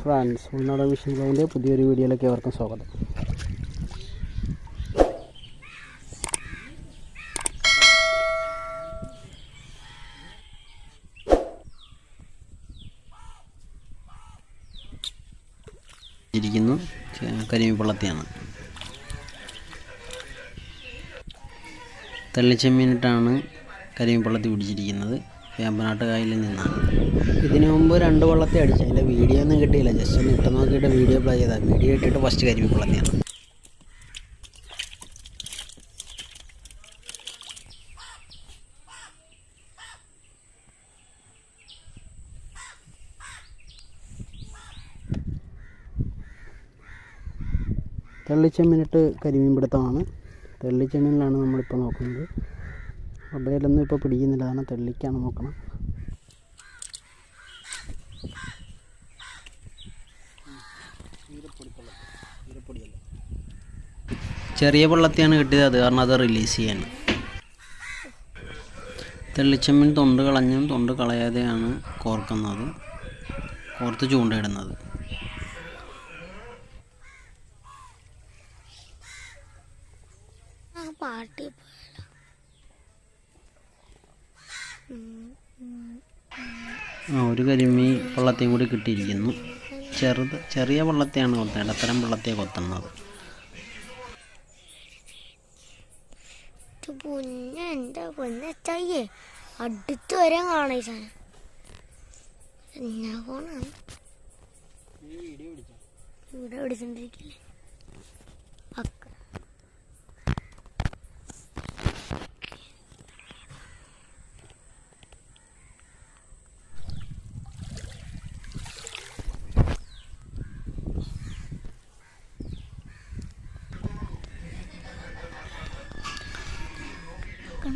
Friends, ഉൾനാടൻ phishing ബ്ലോഗിൻ്റെ പുതിയൊരു വീഡിയോയിലേക്ക് ഏവർക്കും സ്വാഗതം. ഇരിക്കുന്നു കരിമീൻപള്ളത്തിയാണ്. തെള്ളിച്ചെമ്മീനിട്ടാണ് കരിമീൻപള്ളത്തി പിടിച്ചിരിക്കുന്നത്. വേമ്പനാട്ട് കായലിൽ നിന്നാണ്. ഇതിനു മുമ്പ് 2 വള്ളത്തെ അടിച്ചു. അതിൻ്റെ വീഡിയോ ഒന്നും കിട്ടിയില്ല. ജസ്റ്റ് ഒന്ന് ഇട്ട് നോക്കിയിട്ട് വീഡിയോ പ്ലേ ചെയ്താൽ. വീഡിയോ ഇട്ടിട്ട് ഫസ്റ്റ് കരിമീൻപള്ളത്തിയാണ്. തെള്ളിച്ചെമ്മീനിട്ട് കരിമീൻ പിടുത്തമാണ്. തെള്ളിച്ചെമ്മീനിലാണ് നമ്മളിപ്പോൾ നോക്കുന്നത്. അബയിലൊന്നും ഇപ്പോൾ പിടിക്കുന്നില്ല, കാരണം തെള്ളിക്കാണ് നോക്കണം. ചെറിയ പള്ളത്തിയാണ് കിട്ടിയത്, അത് കാരണം അത് റിലീസ് ചെയ്യാൻ. തെള്ളിച്ചെമ്മീൻ തൊണ്ട് കളഞ്ഞും തൊണ്ട് കളയാതെയാണ് കോർക്കുന്നത്, കോർത്ത് ചൂണ്ടയിടുന്നത്. ഒരു കരിമീൻ പള്ളത്തെയും കൂടി കിട്ടിയിരിക്കുന്നു. ചെറിയ പള്ളത്തെയാണ് കൊത്തുന്നത്, ഇടത്തരം പള്ളത്തെയാണ് കൊത്തുന്നത്. അടുത്ത് വരെ കാണാൻ ഇവിടെ പിടിച്ചോണ്ടിരിക്കില്ലേ.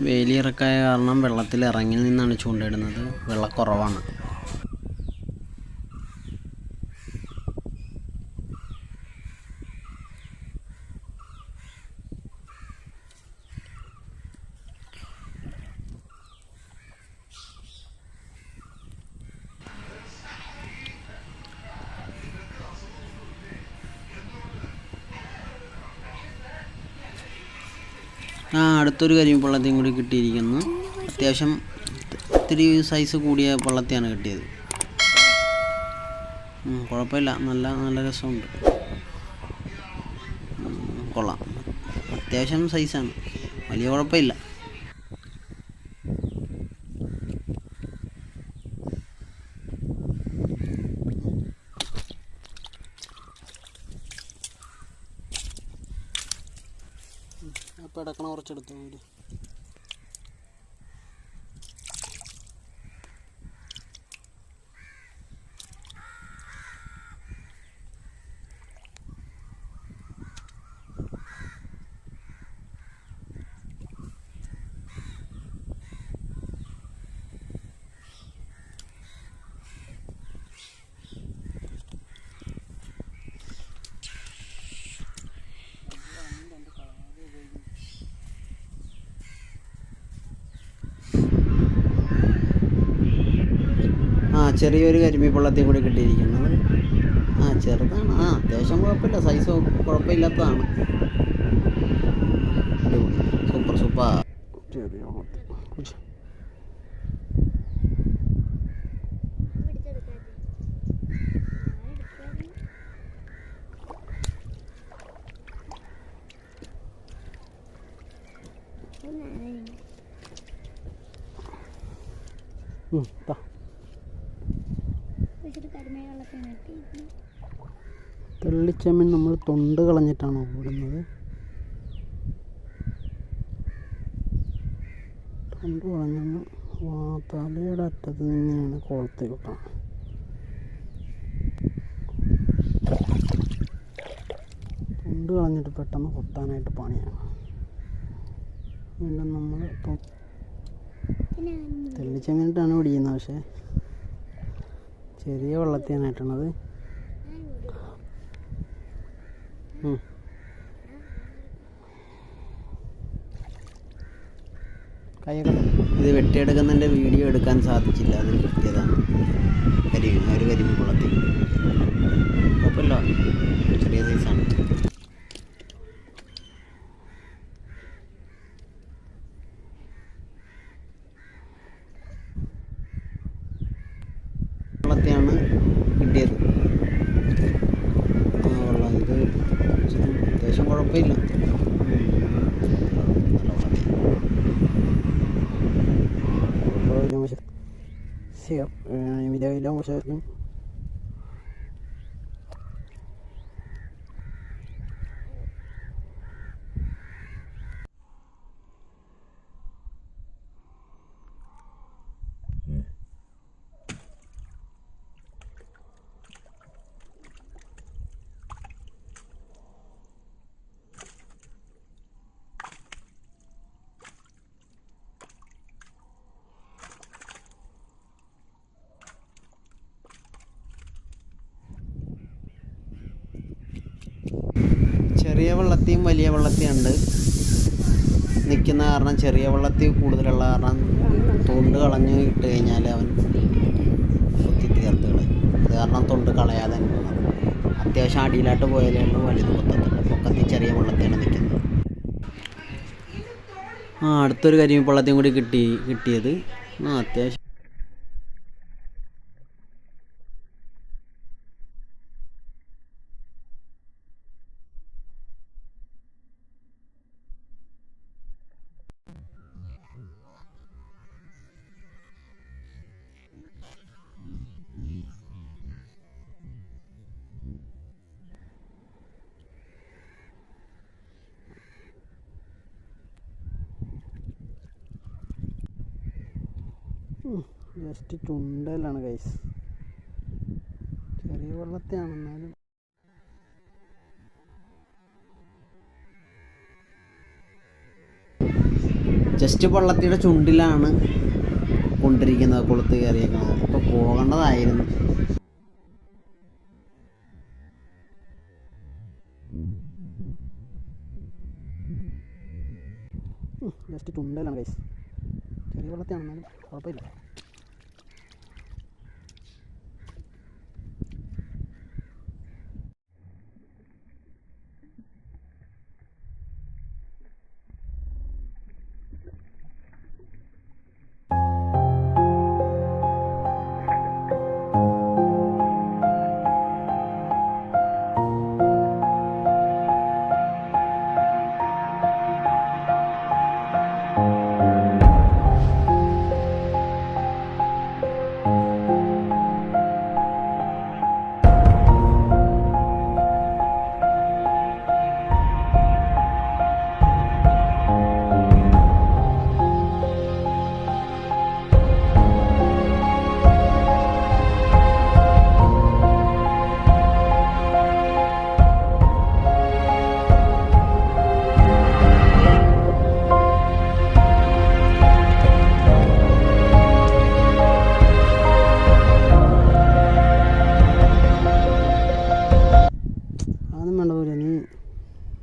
വേലിയിറക്കായ കാരണം വെള്ളത്തിൽ ഇറങ്ങി നിന്നാണ് ചൂണ്ടയിടുന്നത്. വെള്ളക്കുറവാണ്. അടുത്തൊരു കരിമീൻ പള്ളത്തെയും കൂടി കിട്ടിയിരിക്കുന്നു. അത്യാവശ്യം ഇത്തിരി സൈസ് കൂടിയ പള്ളത്തെയാണ് കിട്ടിയത്. കുഴപ്പമില്ല, നല്ല രസമുണ്ട്, കൊള്ളാം. അത്യാവശ്യം സൈസാണ്, വലിയ കുഴപ്പമില്ല. അപ്പോൾ ഇടക്കണ കുറച്ചെടുത്തു. ചെറിയൊരു കരിമീൻ പള്ളത്തെയും കൂടി കിട്ടിയിരിക്കുന്നത്. ചെറുതാണ്. അത്യാവശ്യം കുഴപ്പമില്ല, സൈസ് കുഴപ്പമില്ലാത്തതാണ്. സൂപ്പർ ചെറിയ തെള്ളിച്ചെമ്മീൻ നമ്മൾ തൊണ്ട് കളഞ്ഞിട്ടാണ് ഓടുന്നത്. തൊണ്ട് കളഞ്ഞു തലയുടെ അറ്റത്ത് നിന്നെയാണ് കോളത്തിൽ കിട്ടണം. തൊണ്ട് കളഞ്ഞിട്ട് പെട്ടെന്ന് കൊത്താനായിട്ട് പണിയാണ്. വീണ്ടും നമ്മൾ തെള്ളിച്ചെമ്മീനിട്ടാണ് പിടിക്കുന്നത്, പക്ഷേ ചെറിയ വെള്ളത്തെയാണ് ഇട്ടണത്. ഇത് വെട്ടിയെടുക്കുന്നതിൻ്റെ വീഡിയോ എടുക്കാൻ സാധിച്ചില്ല, അതിൽ കിട്ടിയതാണ്. കരിമീൻ കുളത്തിൽ കുഴപ്പമില്ല, ചെറിയ സൈസാണ്. വള്ളത്തെയാണ് കിട്ടിയത്. വെള്ളം ഇത് അത്യാവശ്യം കുഴപ്പമില്ല. Siap, ini dia bilang saya ni. ചെറിയ വെള്ളത്തെയും വലിയ വെള്ളത്തെയും ഉണ്ട് നിൽക്കുന്ന കാരണം. ചെറിയ വെള്ളത്തിൽ കൂടുതലുള്ള കാരണം തൊണ്ട് കളഞ്ഞ് ഇട്ട് കഴിഞ്ഞാൽ അവൻ കൊത്തി തീർത്ത് കളയും. അത് കാരണം തൊണ്ട് കളയാതെ നിൽക്കണം. അത്യാവശ്യം അടിയിലായിട്ട് പോയാലേ ഉള്ളൂ വലുത് കൊത്തത്തുള്ളൂ. പൊക്കത്തിൽ ചെറിയ വെള്ളത്തെയാണ് നിൽക്കുന്നത്. അടുത്തൊരു കരിമീൻ കൂടി കിട്ടിയത്. അത്യാവശ്യം ജസ്റ്റ് ചുണ്ടലാണ് ഗൈസ്. ചെറിയ വെള്ളത്തെയാണെന്നാലും ജസ്റ്റ് വെള്ളത്തിയുടെ ചുണ്ടിലാണ് കൊണ്ടിരിക്കുന്നത്, കൊളുത്ത് കയറിയേക്കുന്നത്. ഇപ്പോൾ പോകേണ്ടതായിരുന്നു. Just ചുണ്ടലാണ് guys. ചെറിയ വെള്ളത്തെയാണെന്നാലും കുഴപ്പമില്ല.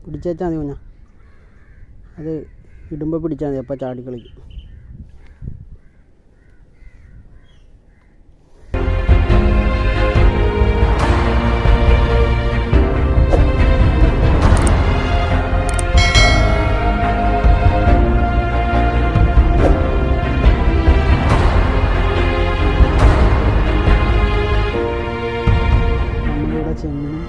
പിടിച്ചാൽ മതി കുഞ്ഞാ, അത് ഇടുമ്പോൾ പിടിച്ചാൽ മതി, അപ്പോൾ ചാടി കളിക്കും. നമ്മളിവിടെ ചെമ്മീനും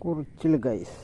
കുറച്ചിൽ ഗൈസ്.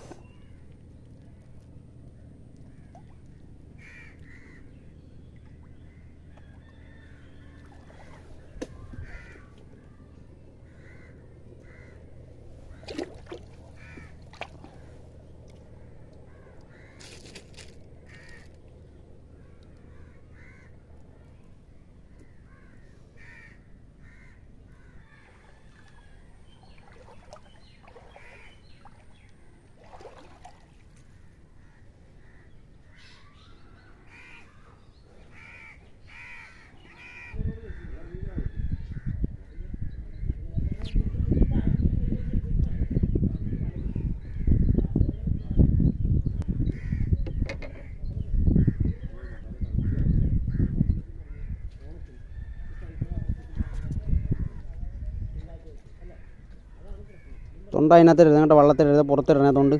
തൊണ്ട അതിനകത്തിരുന്ന് അങ്ങോട്ട് വള്ളത്തിലിരുന്ന് പുറത്തിടണേ തൊണ്ട്.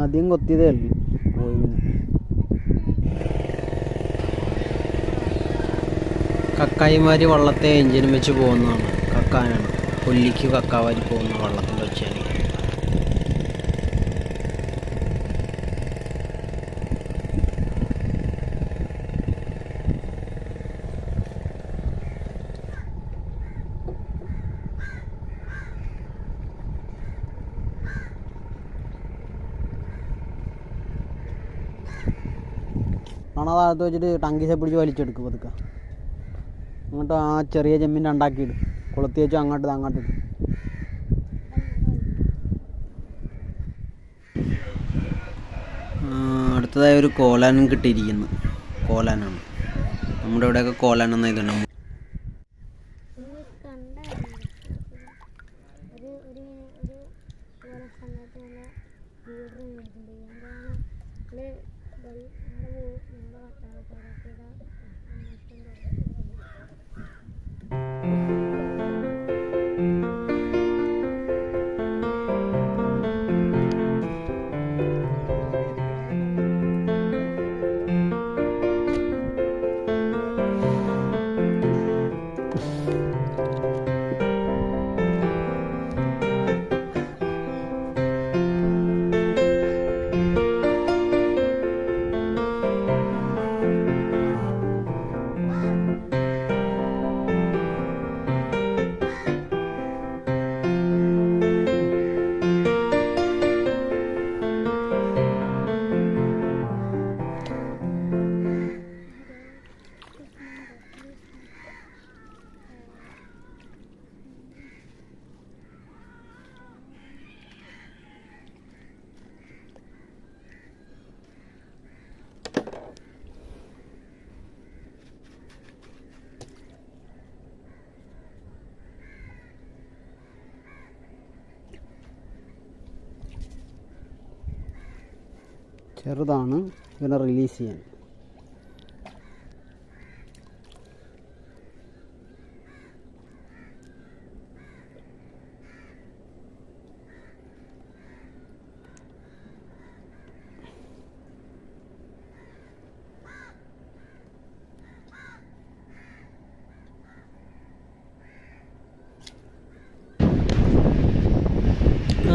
ആദ്യം കൊത്തിയതേ അല്ലേ പോയി. കക്കായിമാര് വള്ളത്തെ എഞ്ചിനും വെച്ച് പോകുന്നതാണ്. കക്കാനാണ് കൊല്ലിക്ക് കക്കാവാരി പോകുന്ന വള്ളത്തിൻ്റെ ഒച്ചയാണ്. താഴത്ത് വെച്ചിട്ട് ടങ്കീസെ പിടിച്ച് വലിച്ചെടുക്കും പതുക്കെ. അങ്ങോട്ട് ആ ചെറിയ ചെമ്മീൻ്റെ ഉണ്ടാക്കിയിടും. കൊളുത്തി വെച്ച് അങ്ങോട്ടിടും. അടുത്തതായി ഒരു കോലാനും കിട്ടിയിരിക്കുന്നു. കോലാനാണ് നമ്മുടെ ഇവിടെയൊക്കെ കോലാൻ എന്ന ഇതുണ്ട്. ചെറുതാണ്, ഇതിനെ റിലീസ് ചെയ്യാൻ.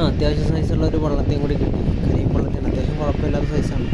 അത്യാവശ്യം സൈസുള്ള ഒരു വള്ളത്തെയും കൂടി കിട്ടി. കരിയും വള്ളത്തിന് അത്യാവശ്യം കുഴപ്പമില്ലാത്ത സൈസാണ്.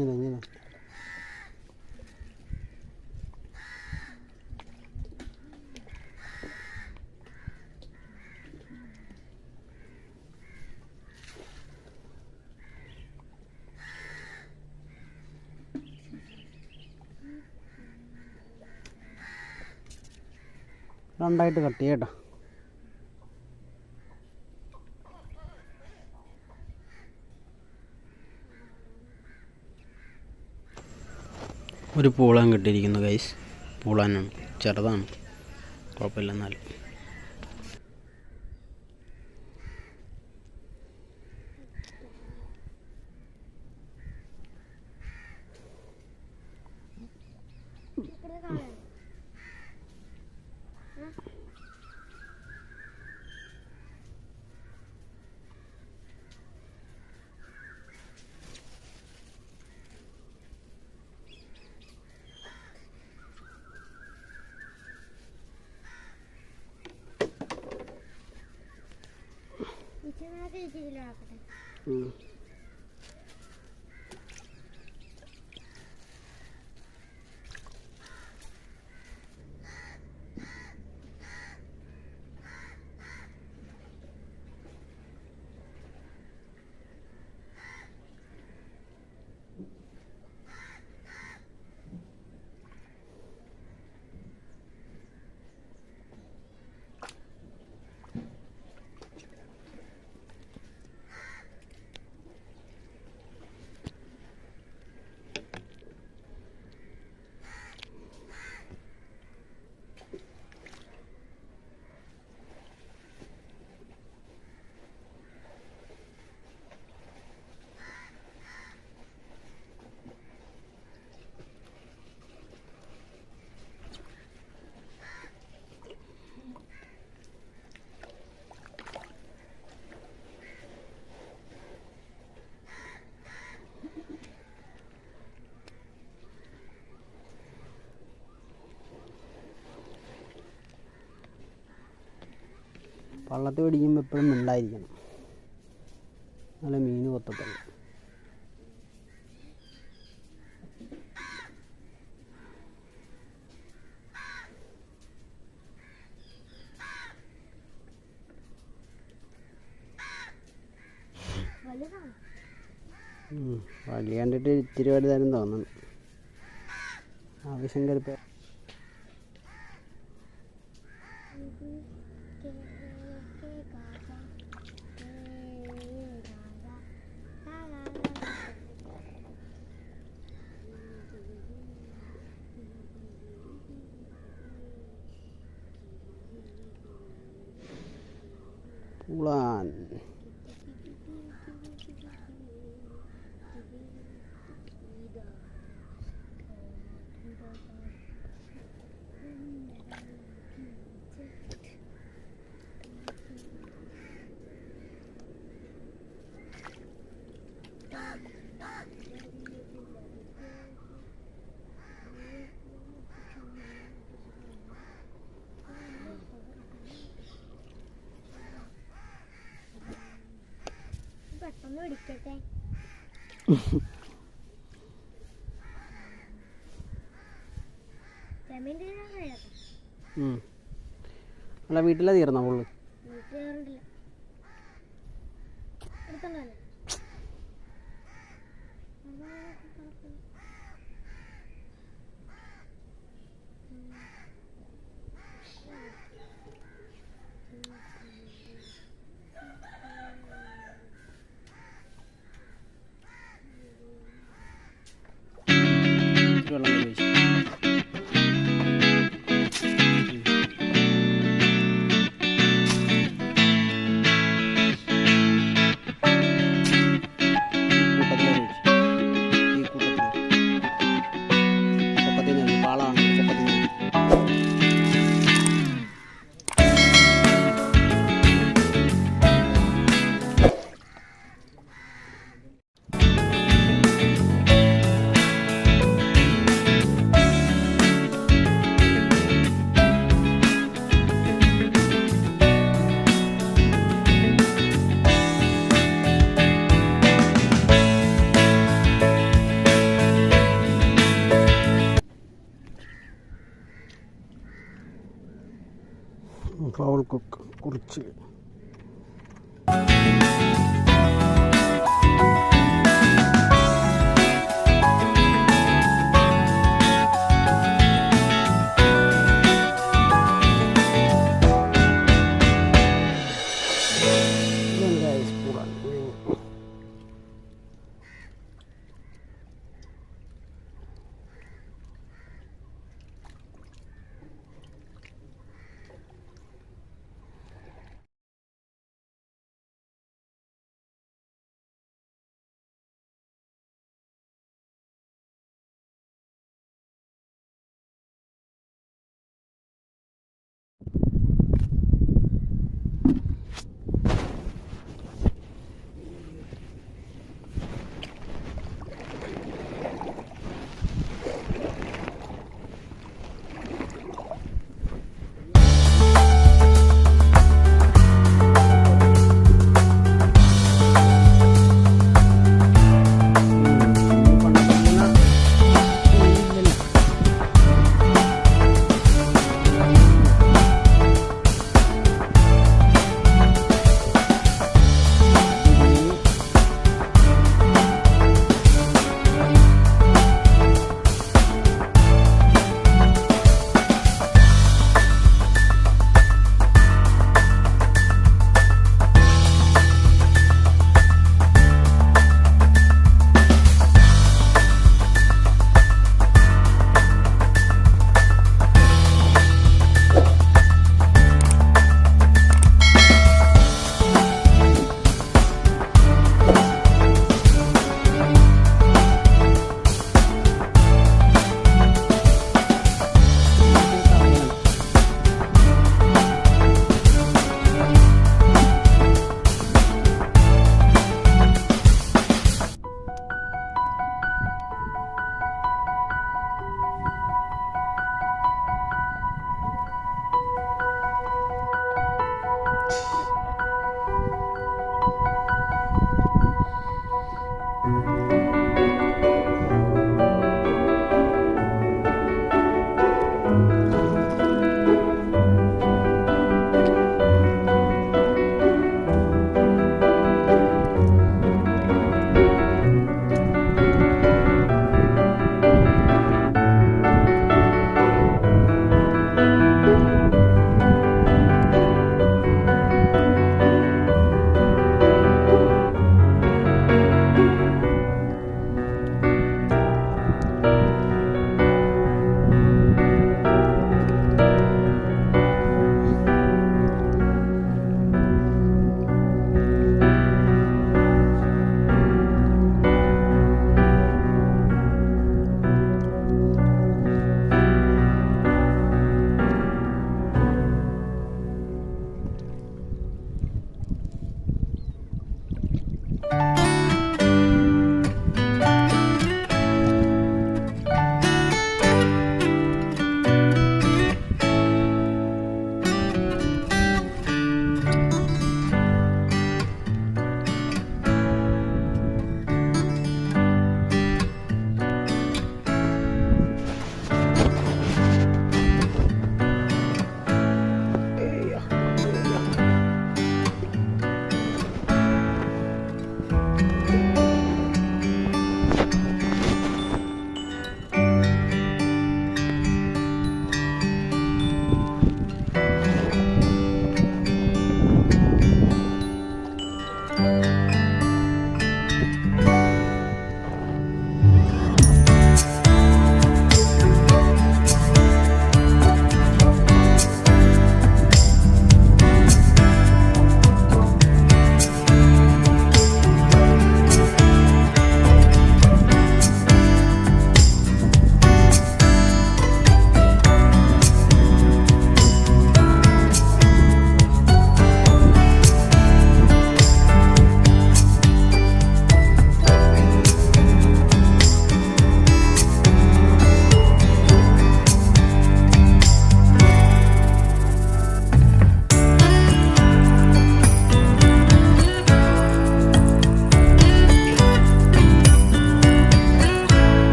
ഇങ്ങനെ രണ്ടായിട്ട് കട്ട് ചെയ്യട്ടോ. ഒരു പൂളാൻ കിട്ടിയിരിക്കുന്നു ഗൈസ്. പൂളാനാണ്, ചെറുതാണ്, കുഴപ്പമില്ല. എന്നാലും വള്ളത്തിൽ പിടിക്കുമ്പോൾ എപ്പോഴും മിണ്ടായിരിക്കണം, നല്ല മീൻ കൊത്തത്തുള്ളൂ. വലിയ കണ്ടിട്ട് ഇത്തിരി വലുതാനും തോന്നുന്നു. ആവശ്യം കരുപ്പ പൂളാൻ. അല്ല വീട്ടിലെ തീർന്നോ പുള്ളി? വെള്ളം കഴിച്ചു. ഈ കൂട്ടത്തിൽ ട്രവൽ കുക്ക് കുറിച്ച്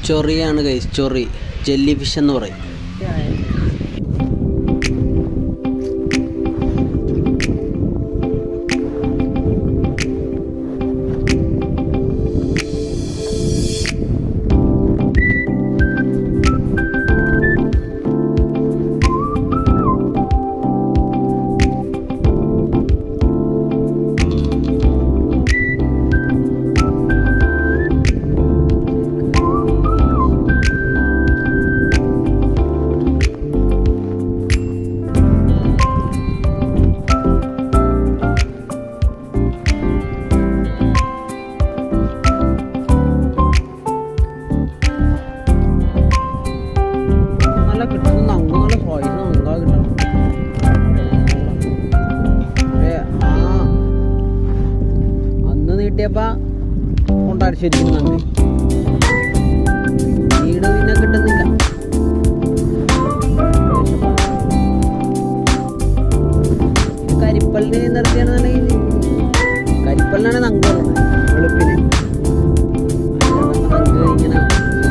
ചൊറിയാണ് ഗൈസ്, ചൊറി, ജെല്ലി ഫിഷ് എന്ന് പറയും. കൊണ്ടാടി ശരിക്കും നന്ദി വീട് പിന്നെ കിട്ടുന്നില്ല. കരിപ്പലിന് നിർത്തിയാണെന്നുണ്ടെങ്കിൽ കരിപ്പലിനാണ് നങ്കുള്ളത് വെളുപ്പിന്. നങ്ക് ഇങ്ങനെ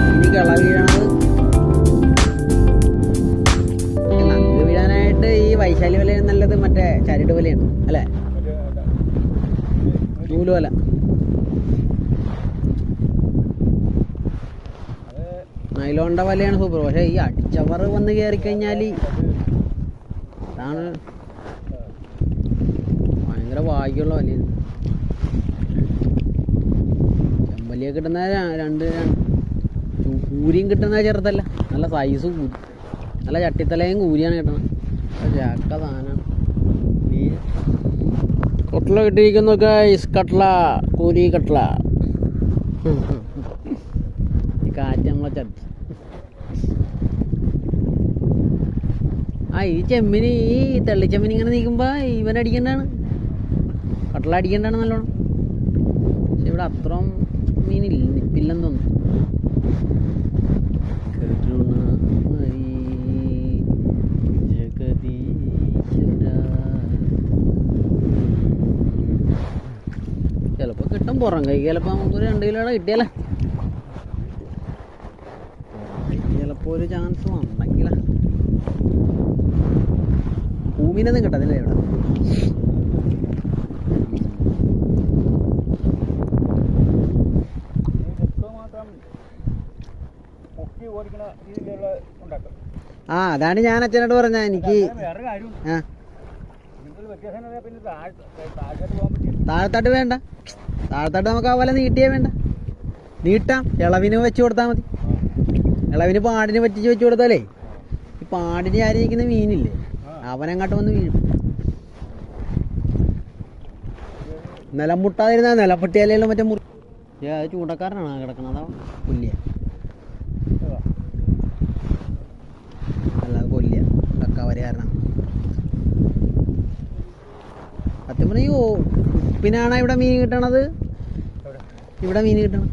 ഇനി കള വീഴണത്. നങ്ക് വീഴാനായിട്ട് ഈ വൈശാലി വല നല്ലത് മറ്റേ ചരട് വലയാണ് അല്ലേ, നൂലുവല. നൈലോണ്ട വലയാണ് സൂപ്പർ. പക്ഷെ ഈ അടിച്ചവർ വന്ന് കയറിക്കഴിഞ്ഞാൽ അതാണ് ഭയങ്കര ഭാഗ്യമുള്ള വലയാണ്. ചെമ്പല്ലിയെ കിട്ടുന്ന രണ്ട് കൂരിയും കിട്ടുന്ന ചെറുതല്ല, നല്ല സൈസ് കൂരി, നല്ല ചട്ടിത്തലയും കൂരിയാണ് കിട്ടുന്നത്. ചാക്ക സാധനമാണ്. കട്ട്ല കിട്ടിയിരിക്കുന്നു ഗൈസ്, കട്ട്ല, കൂരി കട്ട്ല. കാറ്റ് നമ്മളെ ചട്ടി. ഈ ചെമ്മിന്, ഈ തെള്ളിച്ചെമ്മിന് ഇങ്ങനെ നീക്കുമ്പോൾ ഇവനടിക്കേണ്ടതാണ്, കട്ട്ല അടിക്കേണ്ടതാണ് നല്ലോണം. പക്ഷെ ഇവിടെ അത്രയും മീനില്ല, നിപ്പില്ലെന്ന് തോന്നുന്നു. ചിലപ്പോൾ കിട്ടും പുറം കൈ, ചിലപ്പോൾ നമുക്കൊരു 2 കിലോയുടെ കിട്ടിയാലേ, ചിലപ്പോൾ ഒരു ചാൻസ് ഉണ്ടെങ്കിലാ. ഭൂമിയിലൊന്നും കിട്ടത്തില്ല ഇവിടെ. അതാണ് ഞാൻ അച്ഛനോട് പറഞ്ഞ. എനിക്ക് താഴത്തോട്ട് വേണ്ട, താഴത്തോട്ട് നമുക്ക് ആ വല നീട്ടിയേ വേണ്ട, നീട്ടാം. ഇളവിന് വെച്ച് കൊടുത്താൽ മതി. ഇളവിന് പാടിന് പറ്റിച്ച് വെച്ച് കൊടുത്താലേ ഈ പാടിന് ആയിരിക്കുന്ന മീനില്ലേ അവനങ്ങോട്ട് വന്ന് വീഴും. നിലം മുട്ടാതിരുന്ന നിലപ്പൊട്ടിയാലും മറ്റേ മുറി. അത് ചൂണ്ടക്കാരനാണ് കിടക്കണത്, അതാ പുല്ലിയ, അല്ലാതെ കൊല്ലിയ കക്കാവരക്കാരനാണ്. സത്യം പറഞ്ഞ ഈ ഉപ്പിനാണ് ഇവിടെ മീൻ കിട്ടണത്, ഇവിടെ മീൻ കിട്ടണം.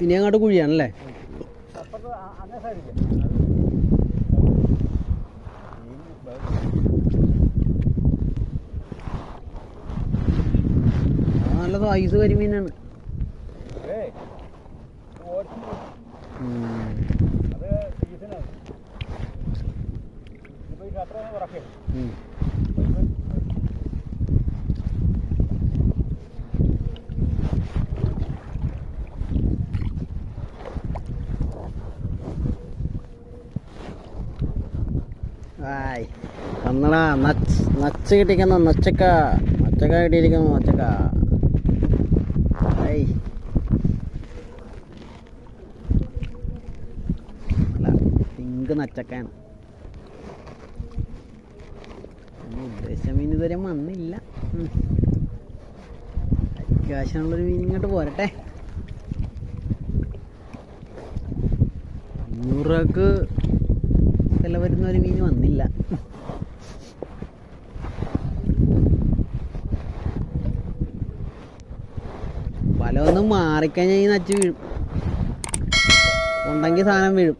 ഇനി അങ്ങോട്ട് കുഴിയാണല്ലേ. നല്ല സൈസ് കരിമീനാണ്. വന്നടാ, നച്ച് കിട്ടിക്കുന്നു, നച്ചക്ക കിട്ടിയിരിക്കുന്നു, നച്ചക്ക. അല്ല, പിങ്ക് നച്ചക്കാണ്. ഉദ്ദേശിച്ച മീൻ ഇതുവരെ വന്നില്ല. അത്യാവശ്യമുള്ളൊരു മീൻ ഇങ്ങോട്ട് പോരട്ടെ. 500 രൂപക്ക് വില വരുന്ന ഒരു മീൻ വന്നില്ല. വല ഒന്ന് മാറിക്കഴിഞ്ഞാൽ ഈ നച്ച് വീഴും, ഉണ്ടെങ്കിൽ സാധനം വീഴും.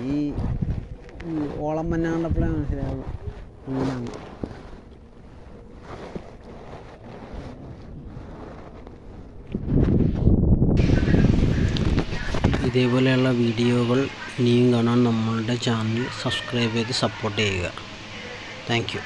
ഈ ഓളം മഞ്ഞ കണ്ടപ്പോഴേ മനസ്സിലാവും അങ്ങനെയാണ്. ഇതേപോലെയുള്ള വീഡിയോകൾ ഇനിയും കാണാൻ നമ്മളുടെ ചാനൽ സബ്സ്ക്രൈബ് ചെയ്ത് സപ്പോർട്ട് ചെയ്യുക. Thank you.